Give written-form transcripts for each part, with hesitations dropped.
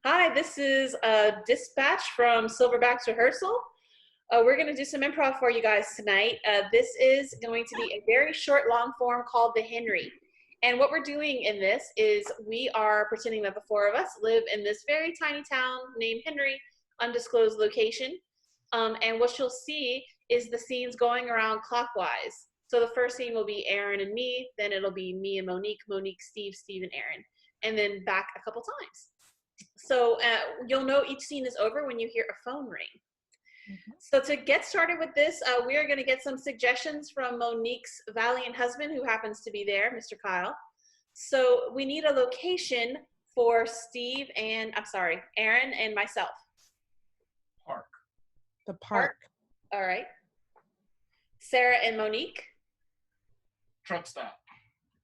Hi, this is a dispatch from Silverbacks rehearsal. We're going to do some improv for you guys tonight. This is going to be a very short, long form called The Henry. And what we're doing in this is we are pretending that the four of us live in this very tiny town named Henry, undisclosed location. And what you'll see is the scenes going around clockwise. So the first scene will be Aaron and me, then it'll be me and Monique, Monique, Steve, Steve, and Aaron, and then back a couple times. So you'll know each scene is over when you hear a phone ring. So to get started with this, we are going to get some suggestions from Monique's valiant husband, who happens to be there, Mr. Kyle. So we need a location for Aaron and myself. Park. The park. All right. Sarah and Monique. Truck stop.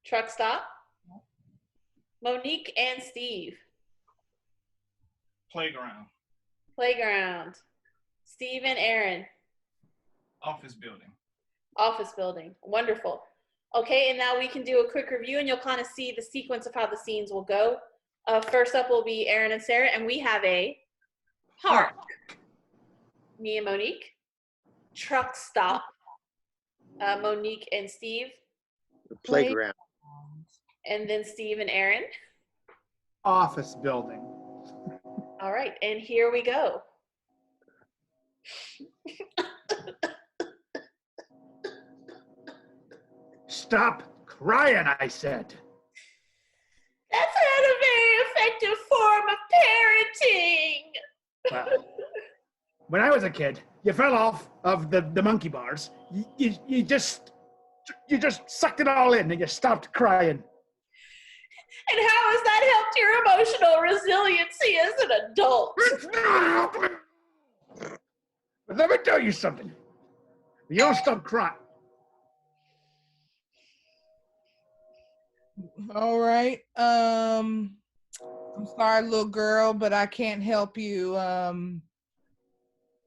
Truck stop. Monique and Steve. Playground. Playground. Steve and Aaron. Office building. Office building. Wonderful. Okay, and now we can do a quick review and you'll kind of see the sequence of how the scenes will go. First up will be Aaron and Sarah, and we have a park. Me and Monique. Truck stop. Monique and Steve. The playground. And then Steve and Aaron. Office building. All right, and here we go. Stop crying, I said. That's not a very effective form of parenting. Well, when I was a kid, you fell off of the monkey bars. You just sucked it all in and you stopped crying. And how has that helped your emotional resiliency as an adult? But let me tell you something. You don't stop crying. All right. I'm sorry, little girl, but I can't help you.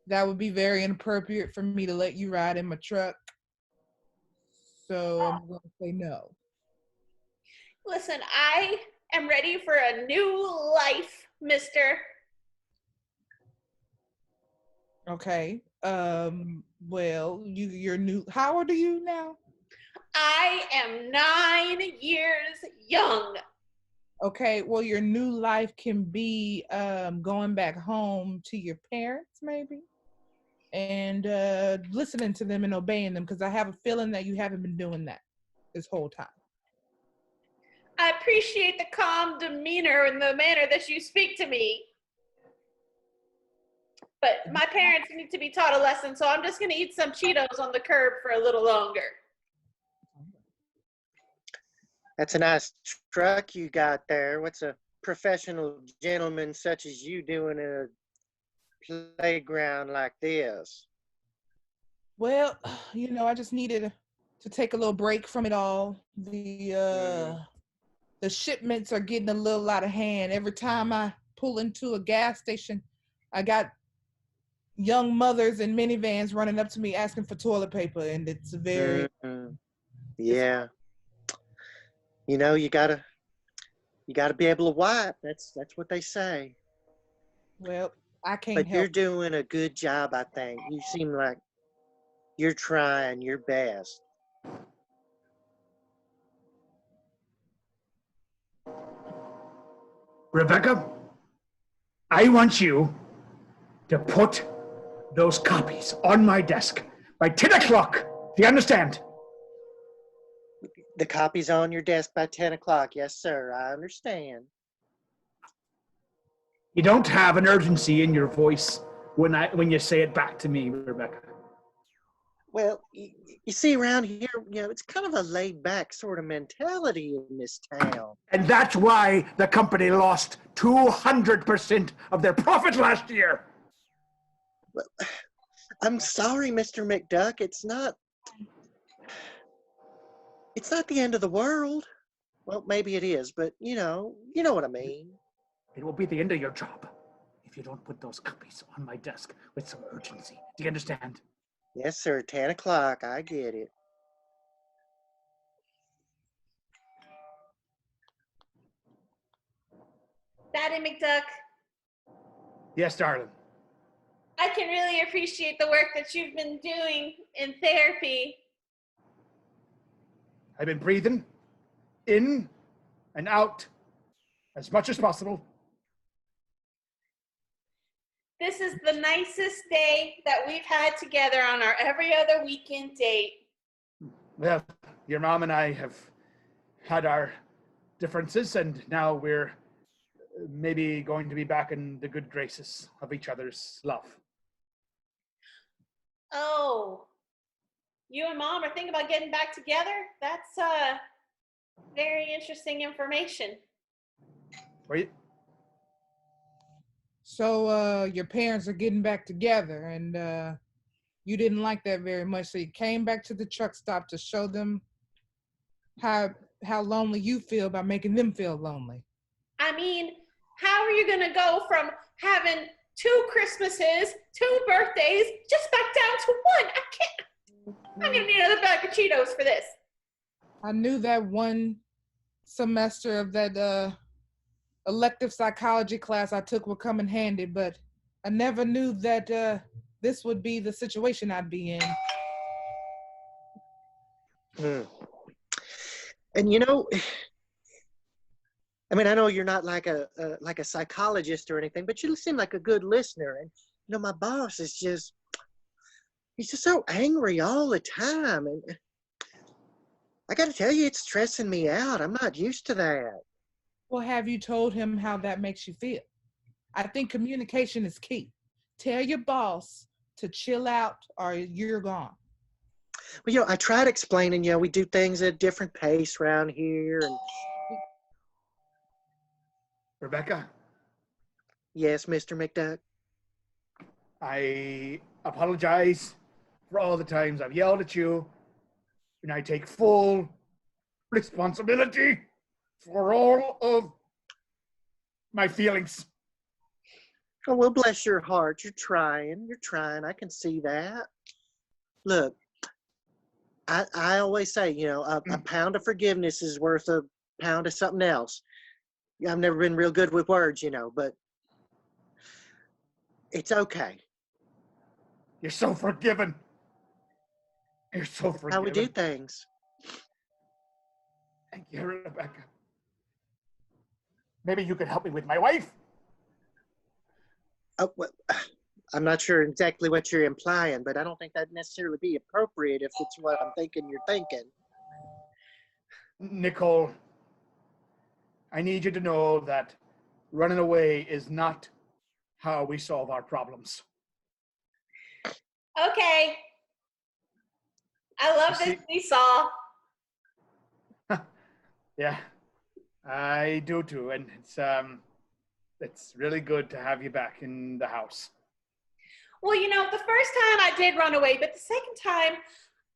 That would be very inappropriate for me to let you ride in my truck. So I'm going to say no. Listen, I am ready for a new life, mister. Okay. Well, you're new. How old are you now? I am 9 years young. Okay, well, your new life can be going back home to your parents, maybe, and listening to them and obeying them, because I have a feeling that you haven't been doing that this whole time. I appreciate the calm demeanor and the manner that you speak to me. But my parents need to be taught a lesson, so I'm just going to eat some Cheetos on the curb for a little longer. That's a nice truck you got there. What's a professional gentleman such as you doing in a playground like this? Well, I just needed to take a little break from it all. The shipments are getting a little out of hand. Every time I pull into a gas station, I got young mothers in minivans running up to me asking for toilet paper, and it's very yeah. You gotta be able to wipe. That's what they say. Well, I can't But help. you're doing a good job, I think. You seem like you're trying your best. Rebecca, I want you to put those copies on my desk by 10 o'clock. Do you understand? The copy's on your desk by 10 o'clock. Yes, sir. I understand. You don't have an urgency in your voice when you say it back to me, Rebecca. Well, you see around here, it's kind of a laid-back sort of mentality in this town. And that's why the company lost 200% of their profit last year. Well, I'm sorry, Mr. McDuck. It's not the end of the world. Well, maybe it is, but you know what I mean. It will be the end of your job if you don't put those copies on my desk with some urgency. Do you understand? Yes, sir. 10 o'clock. I get it. Daddy McDuck, Yes, darling. I can really appreciate the work that you've been doing in therapy. I've been breathing in and out as much as possible. This is the nicest day that we've had together on our every other weekend date. Well, your mom and I have had our differences, and now we're maybe going to be back in the good graces of each other's love. Oh, you and Mom are thinking about getting back together? That's very interesting information. Wait. So your parents are getting back together, and you didn't like that very much, so you came back to the truck stop to show them how lonely you feel by making them feel lonely. I mean, how are you going to go from having 2 Christmases, 2 birthdays, just back down to 1? I can't. I'm going to need another bag of Cheetos for this. I knew that one semester of that elective psychology class I took would come in handy, but I never knew that this would be the situation I'd be in. And you know, I mean, I know you're not like a psychologist or anything, but you seem like a good listener. And you know, my boss is he's just so angry all the time, and I got to tell you, it's stressing me out. I'm not used to that. Well, have you told him how that makes you feel? I think communication is key. Tell your boss to chill out or you're gone. Well, you know, I tried explaining, you know, we do things at a different pace around here. And Rebecca, yes, Mr. McDuck. I apologize for all the times I've yelled at you, and I take full responsibility for all of my feelings. Oh, well, bless your heart. You're trying. I can see that. Look, I always say, you know, a pound of forgiveness is worth a pound of something else. I've never been real good with words, you know, but it's okay. You're so forgiven. You're so forgiven. How we do things. Thank you, Rebecca. Maybe you could help me with my wife. Oh, well, I'm not sure exactly what you're implying, but I don't think that'd necessarily be appropriate if it's what I'm thinking you're thinking. Nicole, I need you to know that running away is not how we solve our problems. Okay. I love this seesaw. Yeah, I do too, and it's really good to have you back in the house. Well, you know, the first time I did run away, but the second time,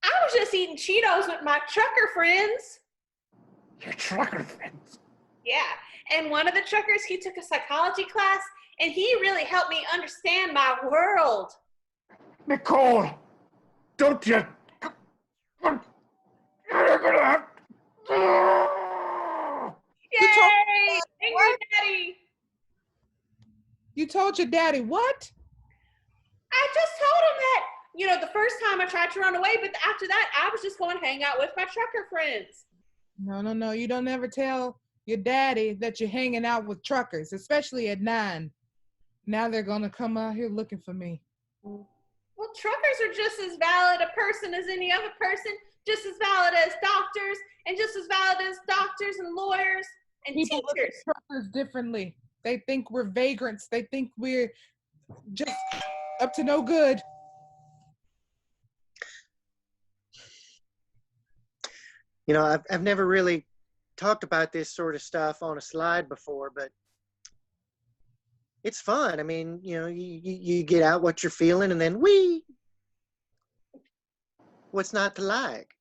I was just eating Cheetos with my trucker friends. Your trucker friends? Yeah, and one of the truckers, he took a psychology class, and he really helped me understand my world. Nicole, don't you? You're gonna have. Yay! Angry Daddy! You told your daddy what? I just told him that, you know, the first time I tried to run away, but after that, I was just going to hang out with my trucker friends. No. You don't ever tell your daddy that you're hanging out with truckers, especially at 9. Now they're going to come out here looking for me. Well, truckers are just as valid a person as any other person, just as valid as doctors, and just as valid as doctors and lawyers and People look at teachers. truckers differently. They think we're vagrants. They think we're just up to no good. You know, I've never really talked about this sort of stuff on a slide before, but it's fun. I mean, you know, you get out what you're feeling, and then what's not to like?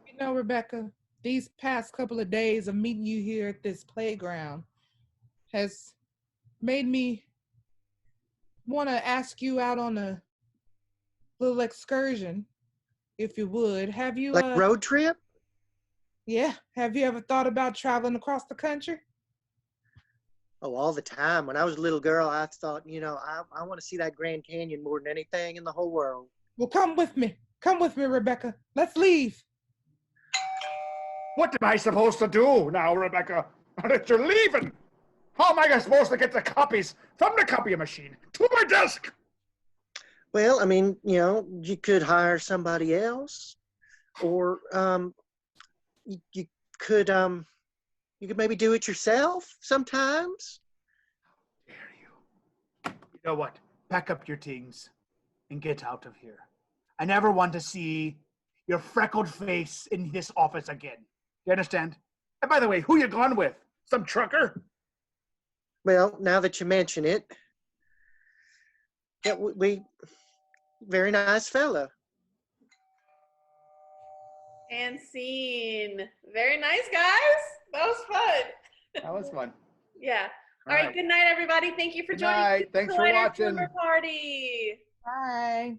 You know, Rebecca, these past couple of days of meeting you here at this playground has made me want to ask you out on a little excursion, if you would. Have you Like road trip? Yeah. Have you ever thought about traveling across the country? Oh, all the time. When I was a little girl, I thought, I want to see that Grand Canyon more than anything in the whole world. Well, come with me. Come with me, Rebecca. Let's leave. What am I supposed to do now, Rebecca? That you're leaving? How am I supposed to get the copies from the copy machine to my desk? Well, I mean, you could hire somebody else, or you could maybe do it yourself sometimes. How dare you? You know what? Pack up your things and get out of here. I never want to see your freckled face in this office again. You understand? And by the way, who you gone with? Some trucker? Well, now that you mention it, yeah, we very nice fella. And scene. Very nice, guys. That was fun. That was fun. Yeah. All right. Good night, everybody. Thank you for Good joining night. me. Thanks for Collider watching. Slumber Party. Bye.